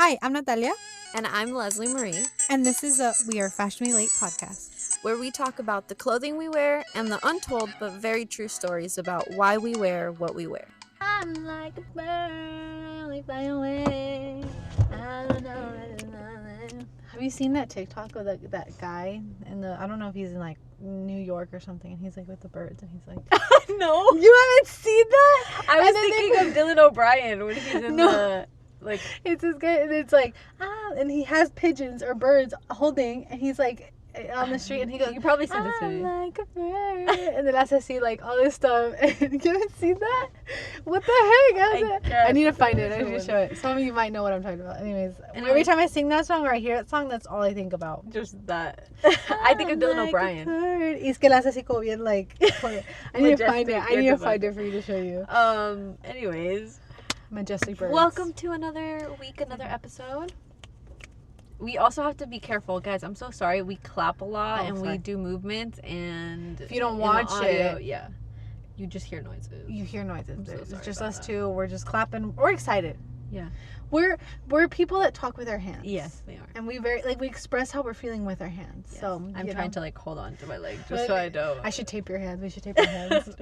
Hi, I'm Natalia, And I'm Leslie Marie, and this is a We Are Fashionably Late podcast, where we talk about the clothing we wear and the untold but very true stories about why we wear what we wear. I'm like a bird, only fly away. I don't know. Have you seen that TikTok of that guy in the? I don't know if he's in like New York or something, and he's like with the birds, and he's like, No. You haven't seen that? I was And then thinking of Dylan O'Brien when he's in the, like... It's this guy, and it's like, and he has pigeons or birds holding, and he's like on the street, and he goes, You probably sent this to I'm me. like a bird, and then I see like all this stuff, and you haven't seen that? What the heck? I need to find it. I need to show it. Some of you might know what I'm talking about. Anyways, every time I sing that song or I hear that song, that's all I think about. Just that. I think of Dylan like O'Brien. Y es que la hace así como bien, like, I need to find it. I need to find it for you to show you. Anyways. Majestic birds. Welcome to another week, another episode. We also have to be careful, guys. I'm so sorry. We clap a lot and we do movements, and if you don't in watch the audio, it, yeah, you just hear noises. You hear noises. So It's just about us that. two. We're just clapping. We're excited. Yeah. We're people that talk with our hands. Yes, they are. And we we express how we're feeling with our hands. Yes. So I'm trying to like hold on to my leg But just so I don't. I should tape your hands. We should tape our hands.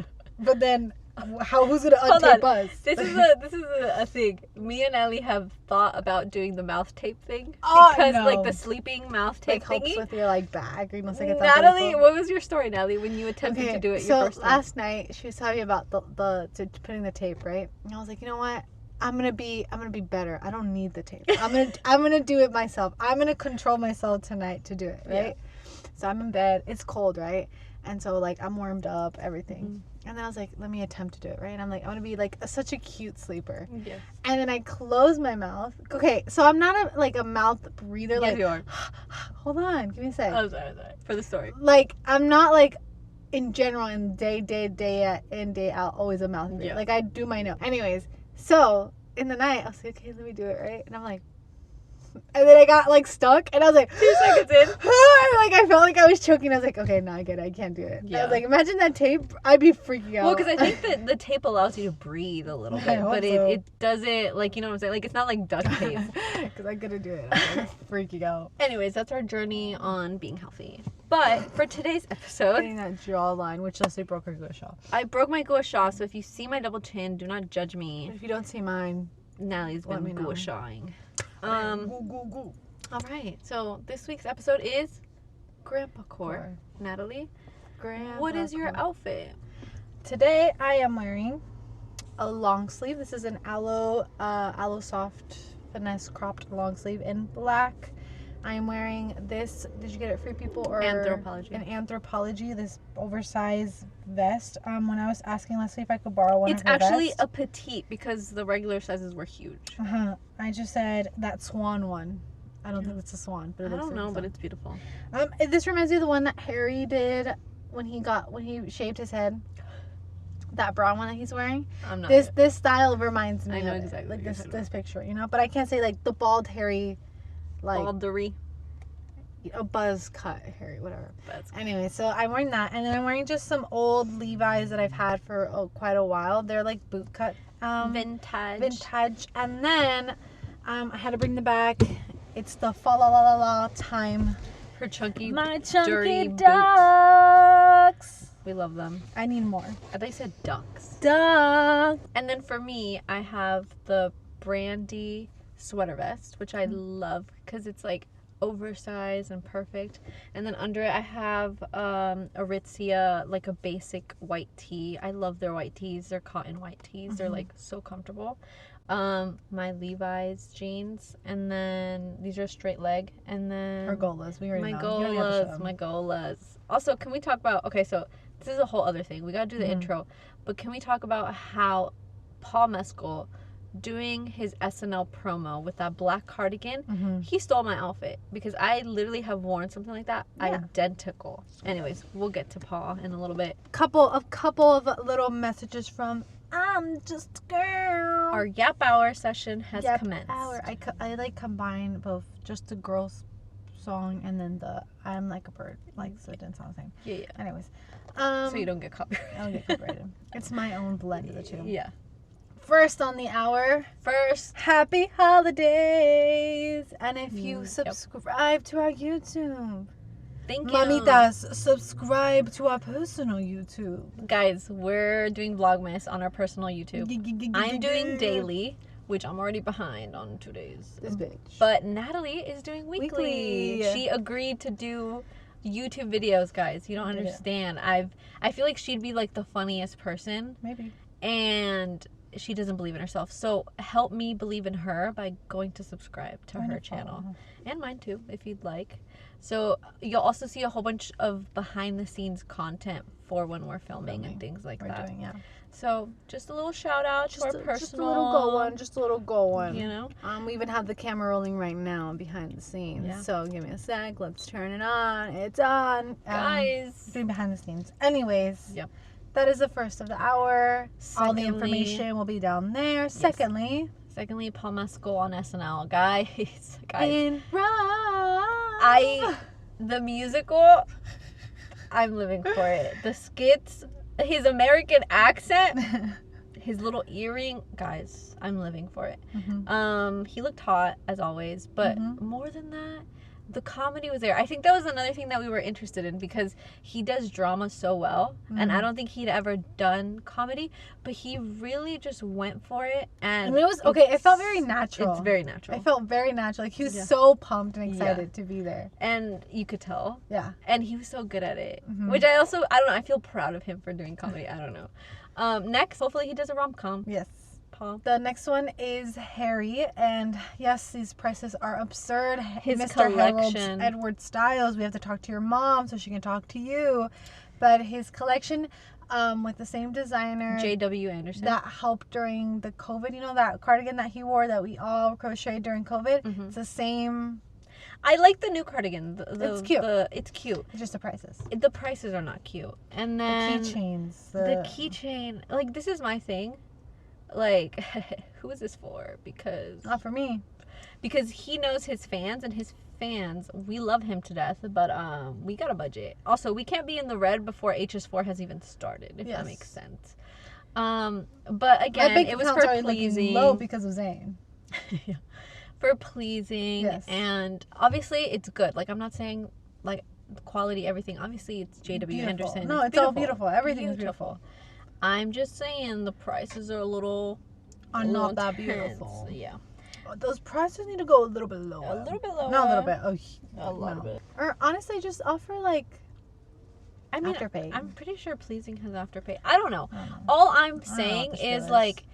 But then, who's gonna Hold untape on. us? This is a thing. Me and Ellie have thought about doing the mouth tape thing Oh, because no. like the sleeping mouth tape like helps thingy. with your like bag. Or no sé qué tanto Natalie, eso. what was your story, Natalie, when you attempted to do it so your first time? last night she was telling me about the putting the tape, right? And I was like, you know what? I'm gonna be better. I don't need the tape. I'm gonna do it myself. I'm gonna control myself tonight to do it, right? Yeah. So I'm in bed. It's cold, right? And so like I'm warmed up, everything. Mm-hmm. And then I was like, let me attempt to do it, right? And I'm like, I want to be like such a cute sleeper. Yeah. And then I close my mouth. Okay, so I'm not a mouth breather. Yes, like, you are. hold on, give me a sec. Oh, sorry. For the story. Like I'm not like in general in day in day out always a mouth breather. Yeah. Like I do my nose. Anyways, so in the night I was like, okay, let me do it, right? And I'm like, and then I got like stuck, and I was like 2 seconds in. like I felt like I was choking. I was like, okay, no, I get it. I can't do it. Yeah. I was like, imagine that tape. I'd be freaking out. Well, because I think that the tape allows you to breathe a little I bit, hope but so. it doesn't, like, you know what I'm saying? Like, it's not like duct tape. Because I couldn't do it. I was freaking out. Anyways, that's our journey on being healthy. But for today's episode, Getting that jawline, which Leslie broke her gua sha. I broke my gua sha, so if you see my double chin, do not judge me. If you don't see mine, Natalie's Let been me know. gua shaing. go. All right. So this week's episode is Grandpa Core. Natalie, what is your outfit? Today I am wearing a long sleeve. This is an aloe soft finesse cropped long sleeve in black. I am wearing this. Did you get it Free People or Anthropology. An Anthropology, this oversized vest. When I was asking Leslie if I could borrow one It's of her actually vests, a petite because the regular sizes were huge. I just said that swan one. I don't think it's a swan, but I it looks don't like know, a but swan. it's beautiful. This reminds me of the one that Harry did when he shaved his head. That brown one that he's wearing. I'm not. This style reminds me I know of it. exactly Like what you're this talking about. picture, you know. But I can't say like the bald Harry, like Baldery. a buzz cut Harry, whatever. That's Anyway, so I'm wearing that, and then I'm wearing just some old Levi's that I've had for quite a while. They're like boot cut, vintage. And then I had to bring them back. It's the fa la la la la time. Her chunky, My dirty chunky boots. ducks. We love them. I need more. I thought you said ducks. Duck. And then for me, I have the Brandy sweater vest, which I love because it's like oversized and perfect. And then under it, I have Aritzia, like a basic white tee. I love their white tees. They're cotton white tees. They're like so comfortable. My Levi's jeans, and then these are straight leg, and then Her golas. We already my know. You don't have to show golas, them. my golas. Also, can we talk about? Okay, so this is a whole other thing. We gotta do the intro, but can we talk about how Paul Mescal doing his SNL promo with that black cardigan? He stole my outfit because I literally have worn something like that, identical. Anyways, we'll get to Paul in a little bit. Couple of little messages from I'm just a girl. Our Yap Hour session has commenced. I like combine both just the girls song and then the I'm like a bird, like so it didn't sound the same. Yeah. Anyways, So you don't get copyrighted. I don't get copyrighted. It's my own blend of the two. Yeah. First on the hour. Happy holidays. And if you subscribe to our YouTube. Thank you. Mamitas, subscribe to our personal YouTube. Guys, we're doing Vlogmas on our personal YouTube. I'm doing daily, which I'm already behind on 2 days. This bitch. But Natalie is doing weekly. She agreed to do YouTube videos, guys. You don't understand. I feel like she'd be like the funniest person. Maybe. And she doesn't believe in herself. So help me believe in her by going to subscribe to her channel. And mine too, if you'd like. So you'll also see a whole bunch of behind the scenes content for when we're filming and things like that. So just a little shout out to our personal. Just a little go one. You know? We even have the camera rolling right now behind the scenes. Yeah. So give me a sec. Let's turn it on. It's on. Guys. Doing behind the scenes. Anyways. Yep. That is the first of the hour. All the information will be down there. Yes. Secondly, Paul Mescal on SNL. Guys. In the musical, I'm living for it. The skits, his American accent, his little earring, guys, I'm living for it. He looked hot as always, but more than that, the comedy was there. I think that was another thing that we were interested in because he does drama so well, and I don't think he'd ever done comedy, but he really just went for it, and it was okay. It felt very natural. It's very natural. I felt very natural. Like he was so pumped and excited to be there, and you could tell. Yeah, and he was so good at it, which I don't know. I feel proud of him for doing comedy. I don't know. Next, hopefully, he does a rom-com. Yes. The next one is Harry, and yes, these prices are absurd. His Mr. collection. Harold Edward Styles. We have to talk to your mom so she can talk to you. But his collection, with the same designer, J.W. Anderson, that helped during the COVID. You know that cardigan that he wore that we all crocheted during COVID. It's the same. I like the new cardigan. It's cute. It's cute. It's just the prices. The prices are not cute. And then the keychains. The keychain. Like, this is my thing. Like, who is this for? Because not for me. Because he knows his fans, and his fans, we love him to death, but we got a budget. Also, we can't be in the red before HS4 has even started, if that makes sense. But again, it was for pleasing. Low because of Zayn. Yeah. For pleasing, and obviously it's good. Like, I'm not saying like quality, everything. Obviously, it's J.W. Anderson. No, it's all beautiful. Everything is beautiful. I'm just saying the prices are not that beautiful. Yeah. Those prices need to go a little bit lower. A little bit lower. Not a little bit. A little bit. Or honestly, just offer like Afterpay. I'm pretty sure pleasing has Afterpay. I don't know. All I'm saying is like,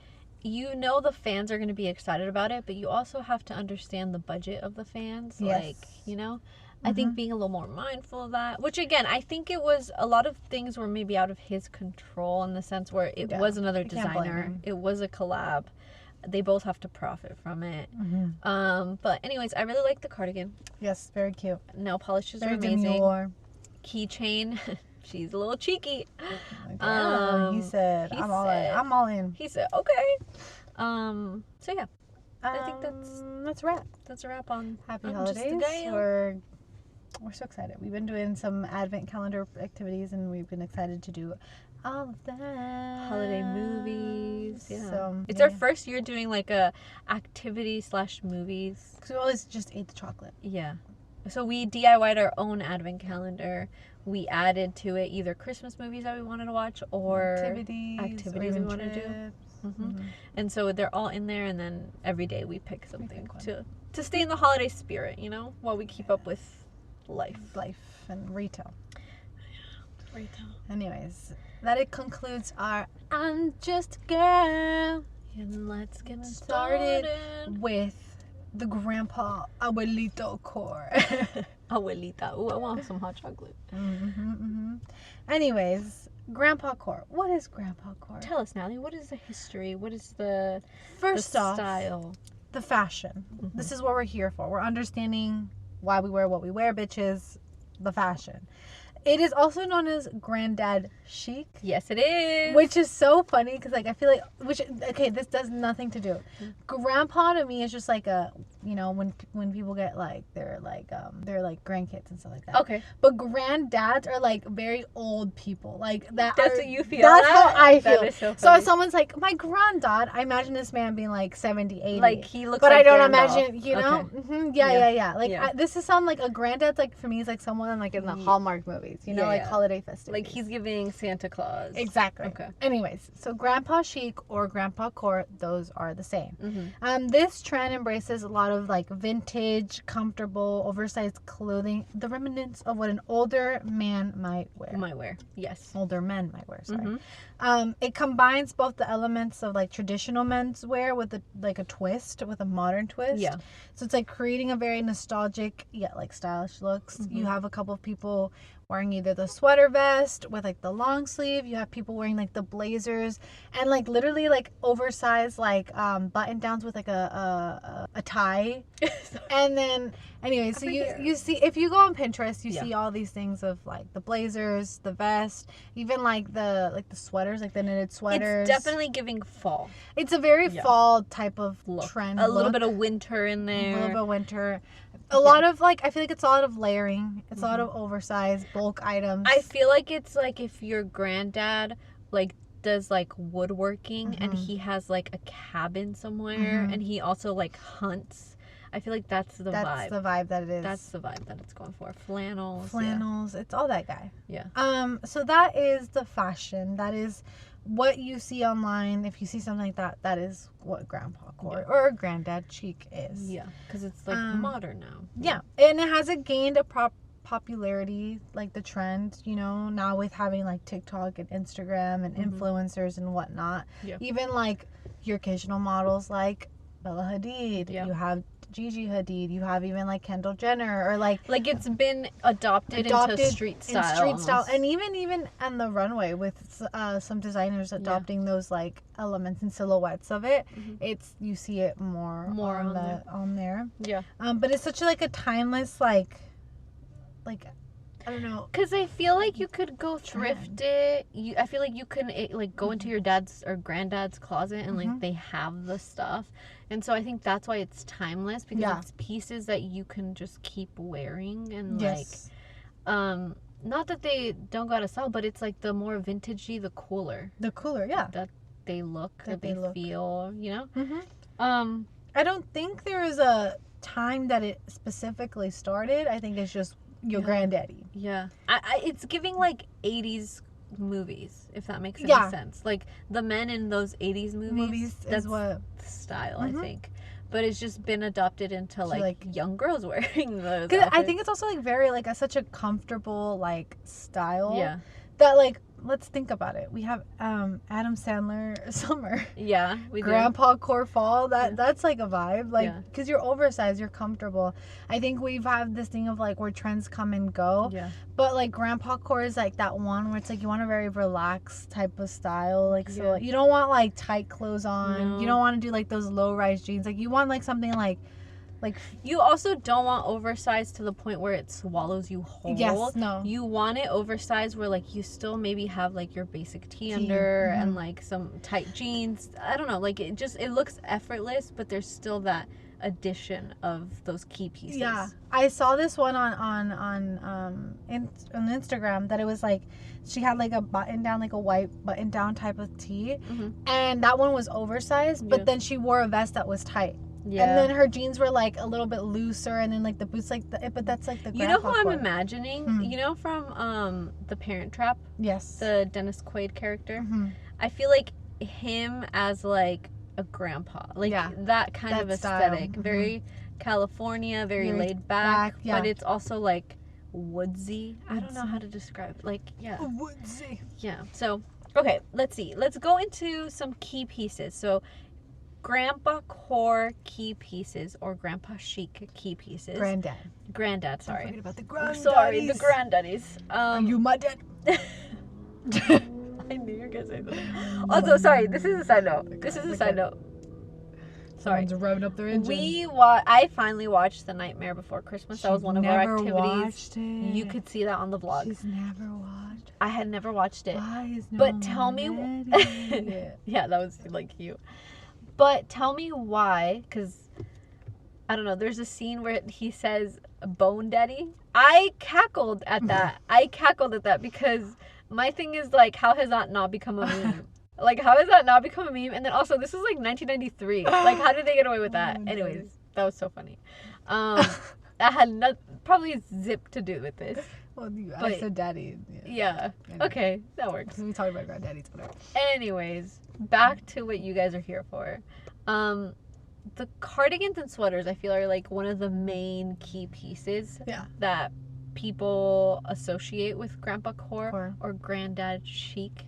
you know, the fans are going to be excited about it, but you also have to understand the budget of the fans. Yes. Like, you know, I think being a little more mindful of that, which again, I think it was a lot of things were maybe out of his control in the sense where it was another designer. It was a collab. They both have to profit from it. But anyways, I really like the cardigan. Yes, very cute. Nail polishes are amazing. Keychain. She's a little cheeky. He said, I'm all in. He said, okay. So yeah. I think that's a wrap. That's a wrap on Happy holidays. We're so excited. We've been doing some advent calendar activities, and we've been excited to do all of that. Holiday movies. Yeah. So, it's our first year doing like a activity/movies. Because we always just ate the chocolate. Yeah. So we DIY'd our own advent calendar. We added to it either Christmas movies that we wanted to watch or activities we want to do. And so they're all in there, and then every day we pick something to stay in the holiday spirit, you know, while we keep up with life and retail. Retail. Anyways, that concludes our I'm Just a Girl. And let's get started with the grandpa abuelito core. Abuelita. Ooh, I want some hot chocolate. Anyways, grandpa core. What is grandpa core? Tell us, Natalie. What is the history? What is the style? The fashion. This is what we're here for. We're understanding why we wear what we wear, bitches. The fashion. It is also known as Grandad chic. Yes, it is. Which is so funny because, like, I feel like, this does nothing to do. Grandpa to me is just like you know, when people get like they're like grandkids and stuff like that. Okay. But granddads are like very old people. Like that. That's what you feel. That's how I feel. That is so So funny. if someone's like my granddad, I imagine this man being like 70, 80. Like he looks but like I don't Gandalf. imagine, you know? Okay. Mm-hmm. Yeah. Like Yeah. this is sound like a granddad's like for me is like someone like in the Hallmark movies, you know, Yeah, like yeah. holiday festivities. Like he's giving Santa Claus. Exactly. Okay. Anyways, so grandpa chic or grandpa core, those are the same. Mm-hmm. This trend embraces a lot of like vintage, comfortable, oversized clothing, the remnants of what an older man might wear. Yes. Older men might wear. Sorry. Mm-hmm. It combines both the elements of like traditional menswear with a twist, with a modern twist. Yeah. So it's like creating a very nostalgic yet like stylish looks. Mm-hmm. You have a couple of people wearing either the sweater vest with like the long sleeve. You have people wearing like the blazers and like literally like oversized like button downs with like a tie. And then anyway, so you see, if you go on Pinterest, you see all these things of like the blazers, the vest, even like the sweaters, like the knitted sweaters. It's definitely giving fall. It's a very fall type of trend. A little bit of winter in there. A little bit of winter. A lot of like, I feel like it's a lot of layering. It's a lot of oversized bulk items. I feel like it's like if your granddad like does like woodworking and he has like a cabin somewhere and he also like hunts. I feel like that's the vibe. That's the vibe that it is. That's the vibe that it's going for. Flannels. It's all that guy. Yeah. So that is the fashion. That is what you see online. If you see something like that, that is what grandpa core or granddad chic is. Yeah, because it's like modern now. Yeah, and it has gained a popularity, like the trend, you know, now with having like TikTok and Instagram and influencers and whatnot. Yeah. Even like your occasional models like Bella Hadid. Yeah. You have Gigi Hadid. You have even like Kendall Jenner or like it's been adopted into street style. And even on the runway with some designers adopting those like elements and silhouettes of it. It's you see it more on there. Yeah. But it's such like a timeless like I don't know. Because I feel like you could go thrift it. I feel like you can like go into your dad's or granddad's closet and like they have the stuff. And so I think that's why it's timeless, because it's pieces that you can just keep wearing and like not that they don't gotta sell, but it's like the more vintagey, the cooler. The cooler, yeah. That they look, that they feel, you know? I don't think there is a time that it specifically started. I think it's just your granddaddy. Yeah. It's giving like 80s movies, if that makes any sense. Like the men in those 80s movies that's what style, I think. But it's just been adopted into like young girls wearing those. Because I think it's also like very like such a comfortable like style. Yeah. That like, let's think about it. We have Adam Sandler summer. Yeah, we do. Grandpa core fall. That's like a vibe. Like, because you're oversized, you're comfortable. I think we've had this thing of like where trends come and go. Yeah. But like grandpa core is like that one where it's like you want a very relaxed type of style. Like so you don't want like tight clothes on. No. You don't want to do like those low rise jeans. Like you want like something like you also don't want oversized to the point where it swallows you whole. Yes, no. You want it oversized where like you still maybe have like your basic tee under and like some tight jeans. I don't know, like it looks effortless, but there's still that addition of those key pieces. Yeah, I saw this one on Instagram that it was like she had like a button down, like a white button down type of tee, and that one was oversized, but then she wore a vest that was tight. Yeah. And then her jeans were like a little bit looser, and then like the boots but that's like the you know who I'm imagining? You know from The Parent Trap? Yes. The Dennis Quaid character? I feel like him as like a grandpa, like that kind of aesthetic, very California, very laid back, but it's also like woodsy. I don't know how to describe it. Like woodsy. Yeah. So okay, let's see. Let's go into some key pieces. So grandpa core key pieces or grandpa chic key pieces. Granddad. Sorry. Don't forget about the granddaddies. Sorry, the granddaddies. Are you my dad? I knew you were gonna say that. Also, sorry. This is a side note. Sorry. Someone's revving up their engine. I finally watched The Nightmare Before Christmas. That was one of our activities. Watched it. You could see that on the vlog. She's never watched. I had never watched it. Why is no But tell me. Yeah, that was like you. But tell me why, because I don't know, there's a scene where he says bone daddy. I cackled at that because my thing is like, how has that not become a meme? Like, how has that not become a meme? And then also, this is like 1993. Like, how did they get away with that? Anyways, that was so funny. That had probably zip to do with this. Well, I said daddy. Yeah. Anyway. Okay, that works. We talked about granddaddies, whatever. Anyways, back to what you guys are here for. The cardigans and sweaters, I feel, are like one of the main key pieces that people associate with grandpa core or granddad chic.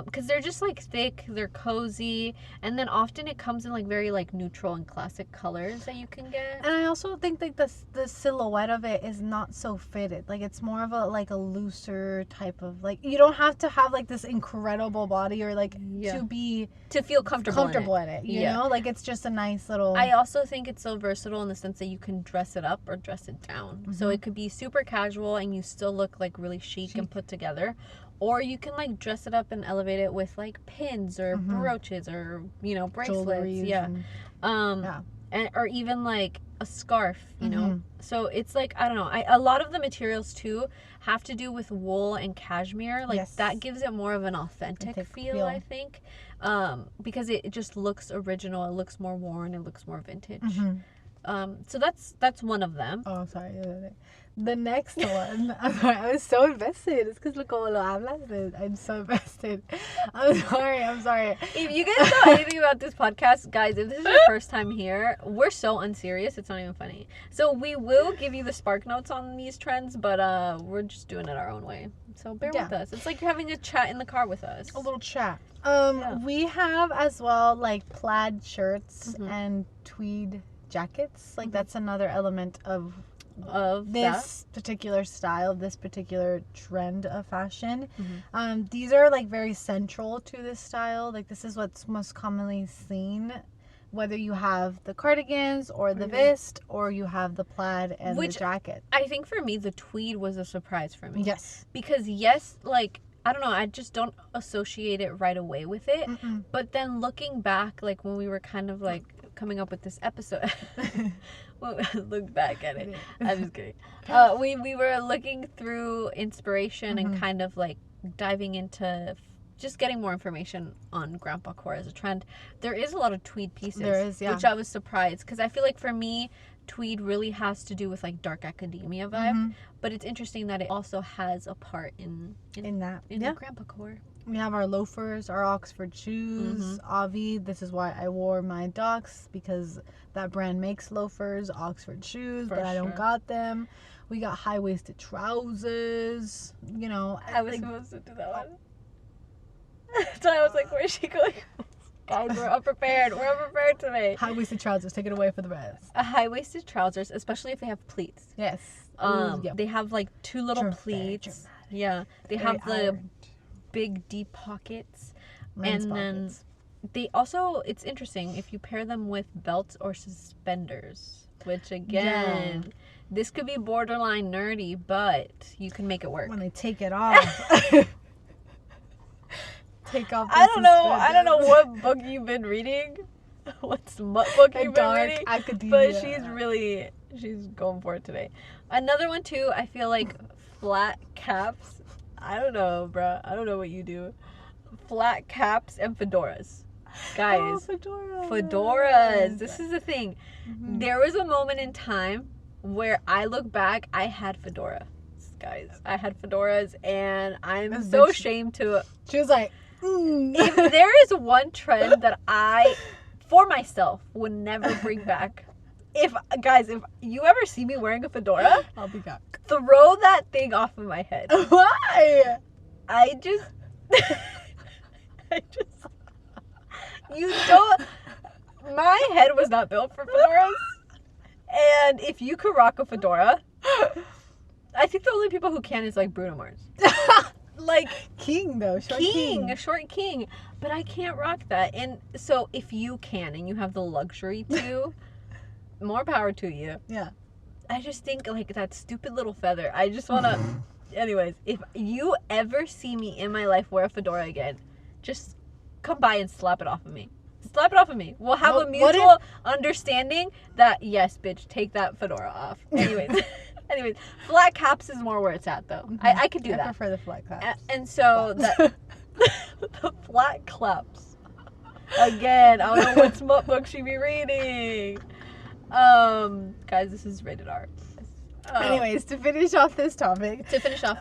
Because they're just like thick, they're cozy, and then often it comes in like very like neutral and classic colors that you can get. And I also think like the silhouette of it is not so fitted. Like it's more of a looser type of, like, you don't have to have like this incredible body or like to feel comfortable in it. You know, like it's just a nice little. I also think it's so versatile in the sense that you can dress it up or dress it down. Mm-hmm. So it could be super casual and you still look like really chic and put together. Or you can like dress it up and elevate it with like pins or brooches or, you know, bracelets. And or even like a scarf, you know. So it's like, I don't know. A lot of the materials too have to do with wool and cashmere. Like that gives it more of an authentic feel, I think. Because it just looks original. It looks more worn. It looks more vintage. So that's one of them. Oh, sorry. The next one, I'm sorry, I was so invested. It's because look como lo hablas. I'm so invested. I'm sorry. If you guys know anything about this podcast, guys, if this is your first time here, we're so unserious. It's not even funny. So we will give you the spark notes on these trends, but we're just doing it our own way. So bear with us. It's like you're having a chat in the car with us. A little chat. We have as well like plaid shirts and tweed jackets. Like that's another element of this particular style, this particular trend of fashion. These are like very central to this style. Like this is what's most commonly seen, whether you have the cardigans or the vest or you have the plaid and the jacket. I think for me the tweed was a surprise for me. Yes. Because like I don't know, I just don't associate it right away with it. But then looking back, like when we were kind of like coming up with this episode, look back at it. I'm just kidding. We were looking through inspiration and kind of like diving into just getting more information on grandpa core as a trend. There is a lot of tweed pieces. There is, which I was surprised because I feel like for me, tweed really has to do with like dark academia vibe. But it's interesting that it also has a part in the grandpa core. We have our loafers, our Oxford shoes, Avi. This is why I wore my Docs, because that brand makes loafers, Oxford shoes, but I don't got them. We got high-waisted trousers, you know. I was supposed to do that one. So I was like, where's she going? Guys, we're unprepared. We're unprepared today. High-waisted trousers. Take it away for the rest. High-waisted trousers, especially if they have pleats. Yes. They have like two little pleats. Yeah. They have the big deep pockets. Then they also, it's interesting if you pair them with belts or suspenders, which again, this could be borderline nerdy, but you can make it work. When they take it off. Take off the I don't know what book you've been reading. What book you've been reading. Academia. But she's going for it today. Another one too, I feel like flat caps. I don't know, bruh. I don't know what you do. Flat caps and fedoras. Guys. Fedoras. This is the thing. There was a moment in time where I look back, I had fedora. Guys, I had fedoras and I'm so ashamed to... She was like... If there is one trend that I, for myself, would never bring back... If you ever see me wearing a fedora, I'll be back. Throw that thing off of my head. Why? You don't, my head was not built for fedoras. And if you could rock a fedora, I think the only people who can is like Bruno Mars. Like king though, short king. But I can't rock that. And so if you can and you have the luxury to, more power to you. Yeah. I just think like that stupid little feather. I just want to. Anyways, if you ever see me in my life wear a fedora again, just come by and slap it off of me. Slap it off of me. We'll have a mutual understanding that, yes, bitch, take that fedora off. Anyways, flat caps is more where it's at, though. Mm-hmm. I could do that. I prefer the flat caps. And so the flat claps. Again, I don't know what smut book she be reading. Guys, this is rated R. Anyways, to finish off this topic.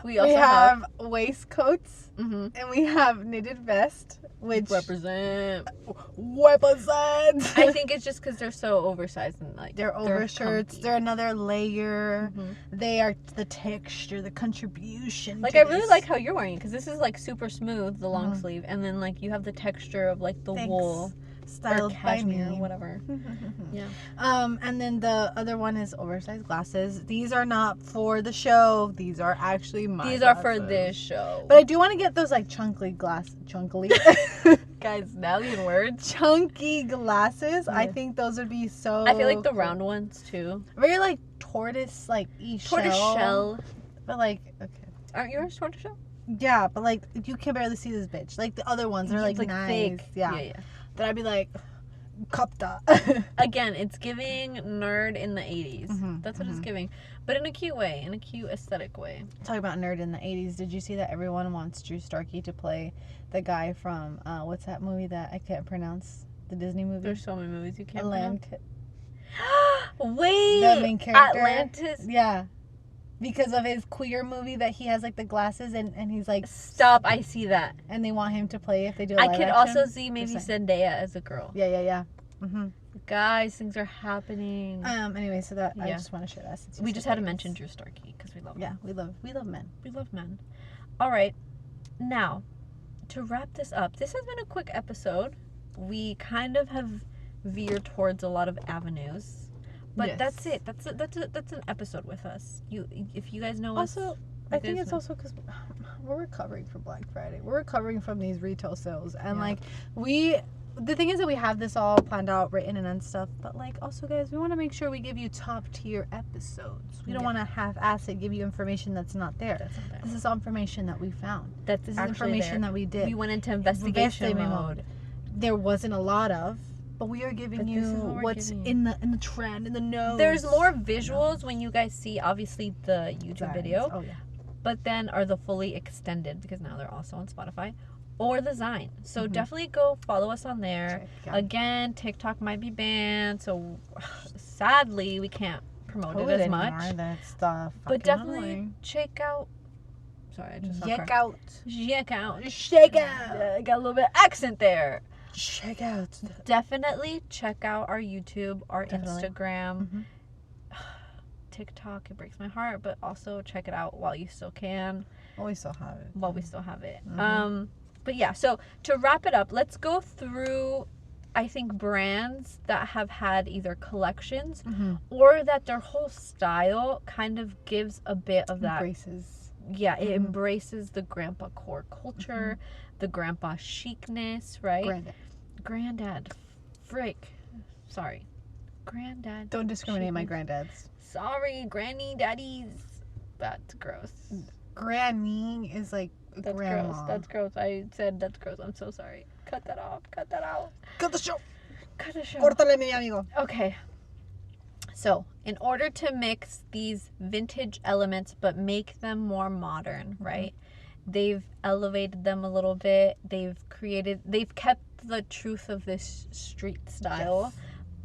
We also have waistcoats, and we have knitted vest, which represent. I think it's just because they're so oversized and like they're overshirts. They're another layer. Mm-hmm. They are the texture, the contribution. Like I really like how you're wearing it because this is like super smooth, the long sleeve, and then like you have the texture of like the wool. Styled by me or whatever. Yeah. And then the other one is oversized glasses. These are not for the show. These are actually my These glasses. are for this show. But I do want to get those like chunky guys, Italian word. Chunky glasses. Yeah. I think those would be so I feel like the round ones too. Very like tortoise like shell. But like okay. Aren't yours tortoise shell? Yeah, but like you can barely see this bitch. Like the other ones are like nice. Thick. Yeah. That I'd be like, kapta. Again, it's giving nerd in the 80s. That's what it's giving. But in a cute way, in a cute aesthetic way. Talking about nerd in the 80s, did you see that everyone wants Drew Starkey to play the guy from, what's that movie that I can't pronounce? The Disney movie? There's so many movies you can't pronounce. Wait! The main character. Atlantis? Yeah. Because of his queer movie that he has like the glasses and he's like stop, I see that. And they want him to play if they do a live action. I could also see maybe Zendaya as a girl. Yeah. Guys, things are happening. Anyway, so that I just want to share that since we just had to mention Drew Starkey because we love him. Yeah, we love men. We love men. All right. Now, to wrap this up, this has been a quick episode. We kind of have veered towards a lot of avenues. But that's it. That's an episode with us. If you guys know us. Also, I think it's also because we're recovering from Black Friday. We're recovering from these retail sales, and like the thing is that we have this all planned out, written and stuff. But like also, guys, we want to make sure we give you top tier episodes. We don't want to half-ass it, give you information that's not there. This is information that we found. This is information that we did. We went into investigation mode. There wasn't a lot of. But we are giving you what's in the trend, in the know. There's more visuals when you guys see, obviously, the YouTube video. Oh, yeah. But then are the fully extended, because now they're also on Spotify, or the Zine. So definitely go follow us on there. Again, TikTok might be banned, so sadly, we can't promote it as much. That stuff. But definitely check out. Sorry, I just check out. I got a little bit of accent there. Check out. Definitely check out our YouTube, our Instagram, TikTok. It breaks my heart, but also check it out while you still can. While we still have it. But yeah, so to wrap it up, let's go through, I think, brands that have had either collections or that their whole style kind of gives a bit of that. It embraces the grandpa core culture, the grandpa chicness, right? Grandad. Frick. Sorry. Grandad. Don't discriminate my granddads. Sorry, granny, daddies. That's gross. Granny is like grandma. Gross. That's gross. I said that's gross. I'm so sorry. Cut that off. Cut that out. Cut the show. Córtale, mi amigo. Okay. So, in order to mix these vintage elements but make them more modern, right? They've elevated them a little bit. They've kept the truth of this street style.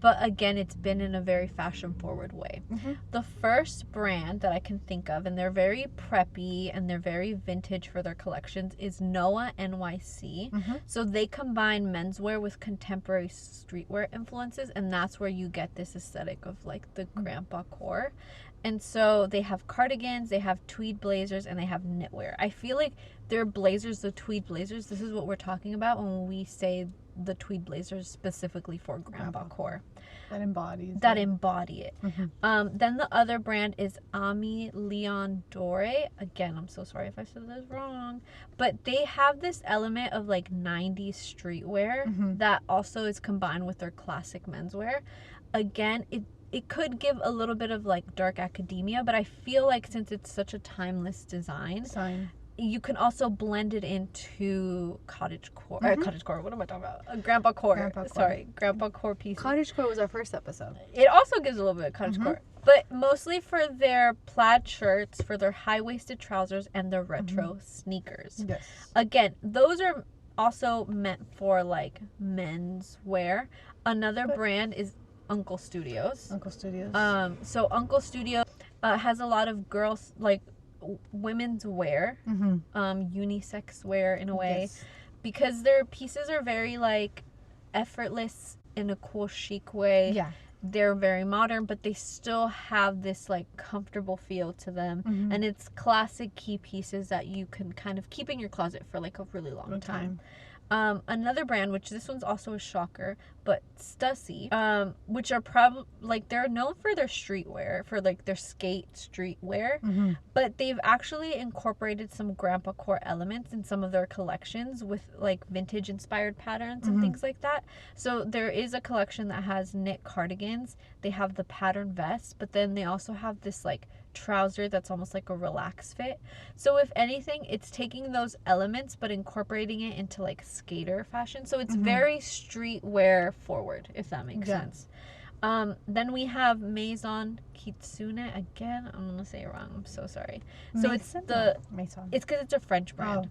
But again, it's been in a very fashion forward way. The first brand that I can think of, and they're very preppy and they're very vintage for their collections, is Noah NYC. So they combine menswear with contemporary streetwear influences, and that's where you get this aesthetic of like the grandpa core. And so they have cardigans, they have tweed blazers, and they have knitwear. I feel like their blazers, the tweed blazers, this is what we're talking about when we say the tweed blazers specifically for grandpa core. That embody it. Then the other brand is Ami Leon Dore. Again, I'm so sorry if I said this wrong. But they have this element of like 90s streetwear that also is combined with their classic menswear. Again, it could give a little bit of like dark academia, but I feel like since it's such a timeless design, you can also blend it into cottagecore. Cottagecore. What am I talking about? Grandpa core. Sorry, grandpa core pieces. Cottagecore was our first episode. It also gives a little bit of cottagecore, but mostly for their plaid shirts, for their high-waisted trousers, and their retro sneakers. Yes. Again, those are also meant for like men's wear. Another brand is Uncle Studios. Uncle Studios. So Uncle Studio has a lot of girls like women's wear, unisex wear in a way, because their pieces are very like effortless in a cool chic way. Yeah. They're very modern, but they still have this like comfortable feel to them, and it's classic key pieces that you can kind of keep in your closet for like a really long time. Another brand, which this one's also a shocker, but Stussy, which are probably like, they're known for their streetwear, for like their skate streetwear, but they've actually incorporated some grandpa core elements in some of their collections with like vintage inspired patterns and things like that. So there is a collection that has knit cardigans. They have the pattern vest, but then they also have this like trouser that's almost like a relaxed fit. So if anything, it's taking those elements but incorporating it into like skater fashion. So it's very streetwear forward, if that makes sense. Then we have Maison Kitsune. Again, I'm gonna say it wrong. I'm so sorry. So it's the Maison. It's because it's a French brand.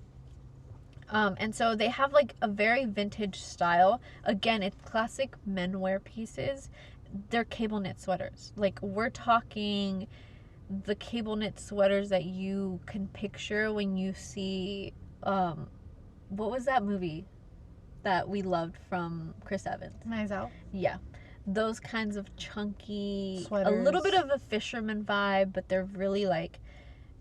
And so they have like a very vintage style. Again, it's classic menwear pieces. They're cable knit sweaters. Like, we're talking the cable knit sweaters that you can picture when you see what was that movie that we loved from Chris Evans? Nice Out. Yeah, those kinds of chunky sweaters. A little bit of a fisherman vibe, but they're really like,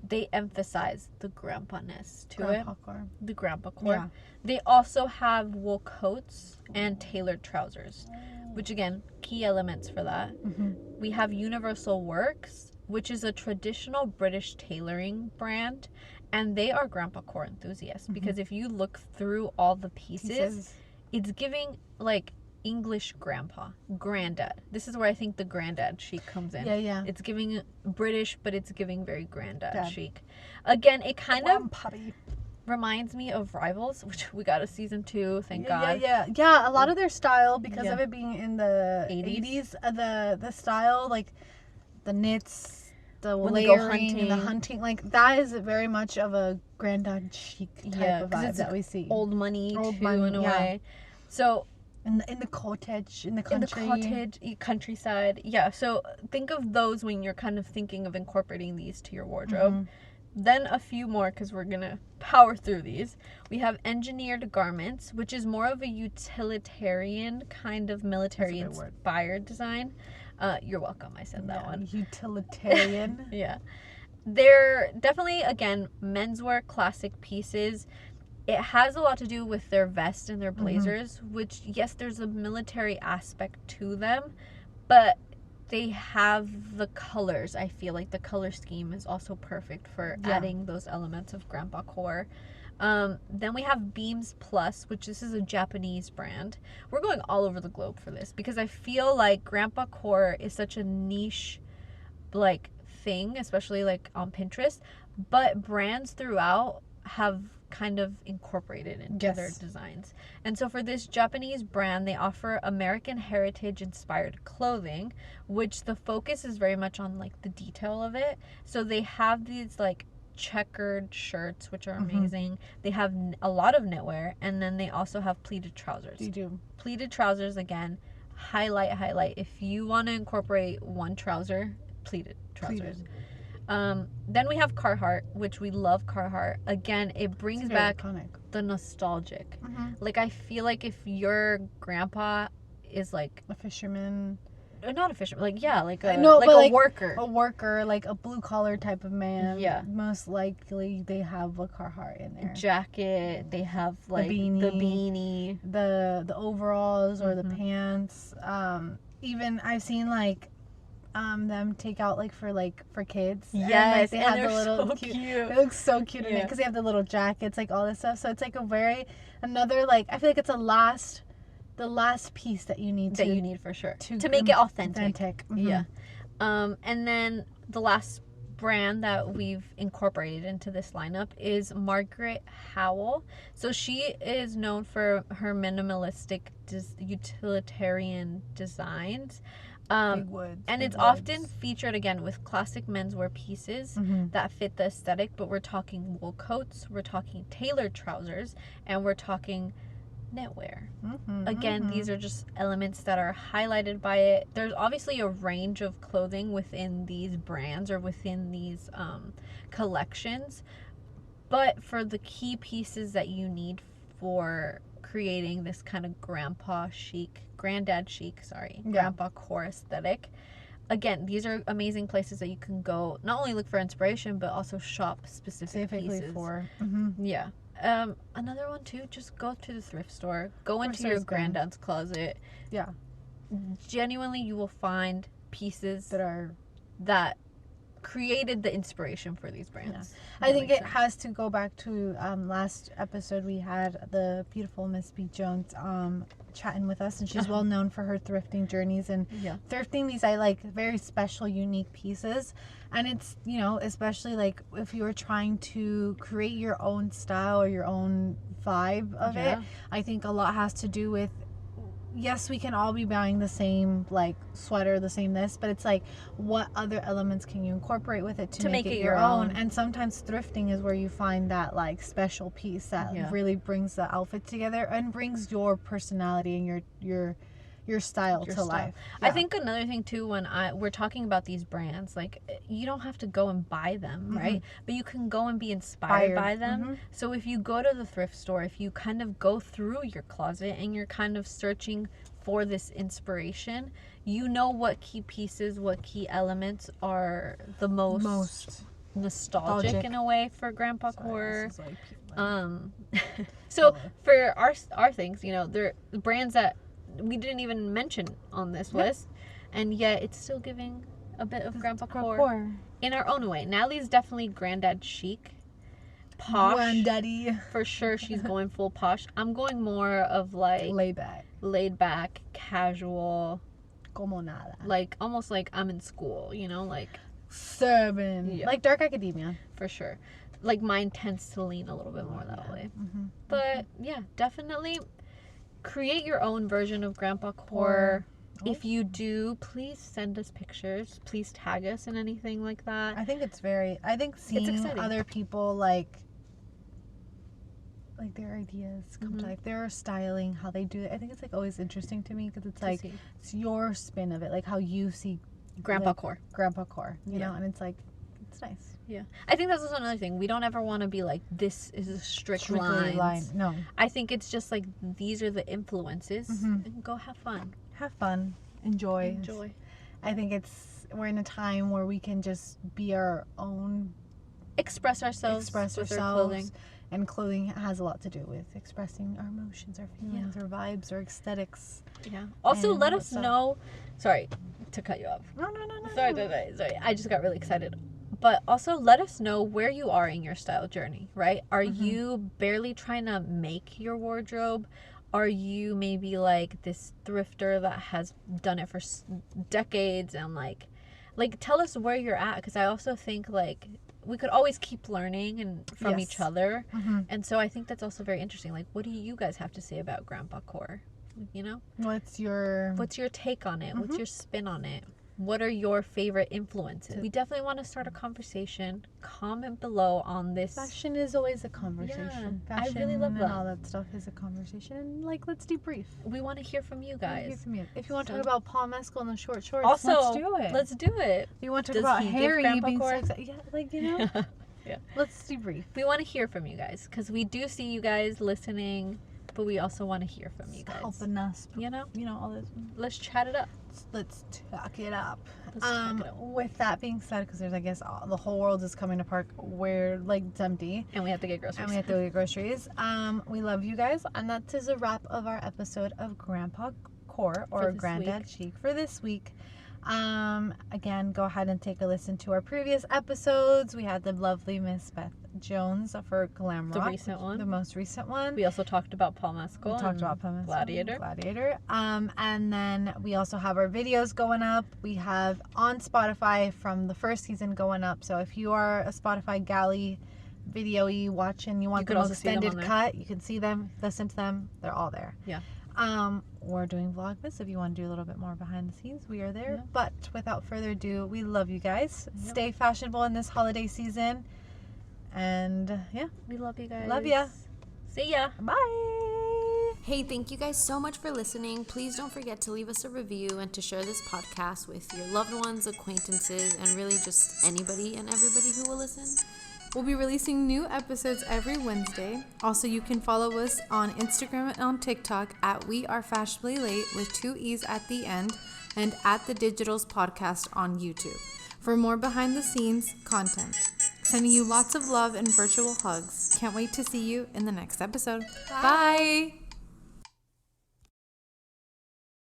they emphasize the grandpa-ness to Grandpa it. core. The grandpa core. Yeah. They also have wool coats and tailored trousers, which again, key elements for that. We have Universal Works, which is a traditional British tailoring brand, and they are grandpa core enthusiasts, because if you look through all the pieces, it's giving like English grandpa, Grandad. This is where I think the Grandad chic comes in. Yeah. It's giving British, but it's giving very Grandad chic. Again, it kind of reminds me of Rivals, which we got a season 2, thank God. Yeah, a lot of their style, because of it being in the 80s, the style, like the knits, the when layering and the hunting, like that is very much of a Grandad chic type of vibe that we see. Old money too, in a way. So in the cottage, in the country. In the cottage, countryside. Yeah, so think of those when you're kind of thinking of incorporating these to your wardrobe. Then a few more, because we're going to power through these. We have engineered garments, which is more of a utilitarian kind of military-inspired design. You're welcome, I said that one. Utilitarian. Yeah. They're definitely, again, menswear classic pieces. It has a lot to do with their vests and their blazers, which, yes, there's a military aspect to them, but they have the colors. I feel like the color scheme is also perfect for adding those elements of grandpa core. Then we have Beams Plus, which this is a Japanese brand. We're going all over the globe for this, because I feel like grandpa core is such a niche like thing, especially like on Pinterest, but brands throughout have kind of incorporated into their designs. And so for this Japanese brand, they offer American heritage inspired clothing, which the focus is very much on like the detail of it. So they have these like checkered shirts, which are amazing. They have a lot of knitwear, and then they also have pleated trousers. They do. Pleated trousers, again, highlight. If you want to incorporate one trouser, pleated trousers. Then we have Carhartt, which we love Carhartt. Again, it brings back iconic. The nostalgic. Like, I feel like if your grandpa is like a fisherman, not a fisherman, like a worker. A worker, like a blue collar type of man. Yeah. Most likely they have a Carhartt in there. Jacket, they have like the beanie, the overalls or the pants. Even I've seen like them take out like for kids. Yes, they have they're the little so cute. They look so cute in it, because they have the little jackets, like all this stuff. So it's like another like, I feel like it's the last piece that you need for sure to make it authentic. Yeah. And then the last brand that we've incorporated into this lineup is Margaret Howell. So she is known for her minimalistic utilitarian designs. Big woods, and big it's woods. often featured again with classic menswear pieces that fit the aesthetic, but we're talking wool coats, we're talking tailored trousers, and we're talking knitwear. Again, these are just elements that are highlighted by it. There's obviously a range of clothing within these brands or within these collections, but for the key pieces that you need for creating this kind of grandad chic, grandpa core aesthetic. Again, these are amazing places that you can go, not only look for inspiration, but also shop specifically pieces. For. Yeah. Another one too, just go to the thrift store, go into your granddad's closet. Yeah. Genuinely, you will find pieces that created the inspiration for these brands. Yeah. I think it has to go back to last episode. We had the beautiful Miss B. Jones chatting with us, and she's well known for her thrifting journeys and thrifting these very special, unique pieces. And it's, you know, especially like if you're trying to create your own style or your own vibe of it, I think a lot has to do with, yes, we can all be buying the same like sweater, the same this, but it's like, what other elements can you incorporate with it to make it your own? And sometimes thrifting is where you find that like special piece that really brings the outfit together and brings your personality and your style to life. I think another thing too, when we're talking about these brands, like you don't have to go and buy them, right? But you can go and be inspired by them. So if you go to the thrift store, if you kind of go through your closet and you're kind of searching for this inspiration, you know what key pieces, what key elements are the most nostalgic in a way for grandpa core. So for our things, you know, they're brands that we didn't even mention on this list, and yet it's still giving a bit of grandpa core in our own way. Natalie's definitely Grandad chic, posh, granddaddy for sure. She's going full posh. I'm going more of like laid back, casual, como nada, like almost like I'm in school, you know, like serving, like dark academia for sure. Like mine tends to lean a little bit more that way, but yeah, definitely create your own version of grandpa core. If you do, please send us pictures. Please tag us in anything like that. I think seeing other people like their ideas come to life, their styling, how they do it. I think it's like always interesting to me because it's like it's your spin of it, like how you see grandpa core, you know, and it's like it's nice. Yeah, I think that's also another thing. We don't ever want to be like, this is a strict line. No, I think it's just like these are the influences, and go have fun, enjoy. I think we're in a time where we can just be our own, express ourselves with our clothing. And clothing has a lot to do with expressing our emotions, our feelings, our vibes, our aesthetics. Yeah. Also, let us know. Sorry to cut you off. No. Sorry. I just got really excited. But also let us know where you are in your style journey, right? Are you barely trying to make your wardrobe? Are you maybe like this thrifter that has done it for decades and like tell us where you're at, because I also think like we could always keep learning and from each other. And so I think that's also very interesting. Like, what do you guys have to say about grandpa core? You know? What's your take on it? What's your spin on it? What are your favorite influences? We definitely want to start a conversation. Comment below on this. Fashion is always a conversation. Yeah, fashion, I really love that. All that stuff is a conversation. And like, let's debrief. We want to hear from you guys. If you want to talk about Paul Mescal and the short shorts, also, let's do it. If you want to talk about Harry being sexy, let's debrief. We want to hear from you guys because we do see you guys listening. But we also want to hear from you guys. Helping us. You know, all this. Let's chat it up. Let's talk it up. With that being said, because there's, I guess, the whole world is coming apart where, like, it's empty. And we have to get groceries. We love you guys. And that is a wrap of our episode of Grandpa Core or Grandad Chic for this week. Again, go ahead and take a listen to our previous episodes. We had the lovely Miss Beth Jones for Glam Rock. The recent one. The most recent one. We also talked about Paul Mescal. We talked about Paul Mescal. Gladiator. And then we also have our videos going up. We have on Spotify from the first season going up. So if you are a Spotify galley video-y watching, you want the extended cut, you can see them, listen to them. They're all there. Yeah. We're doing Vlogmas. If you want to do a little bit more behind the scenes, we are there. Yeah. But without further ado, we love you guys. Yep. Stay fashionable in this holiday season. And yeah, We love you guys. love ya. See ya. Bye. Hey, thank you guys so much for listening. Please don't forget to leave us a review and to share this podcast with your loved ones, acquaintances, and really just anybody and everybody who will listen. We'll be releasing new episodes every Wednesday. Also, you can follow us on Instagram and on TikTok at We Are Fashionably Late with 2 E's at the end, and at The Digitals Podcast on YouTube for more behind the scenes content. Sending you lots of love and virtual hugs. Can't wait to see you in the next episode. Bye.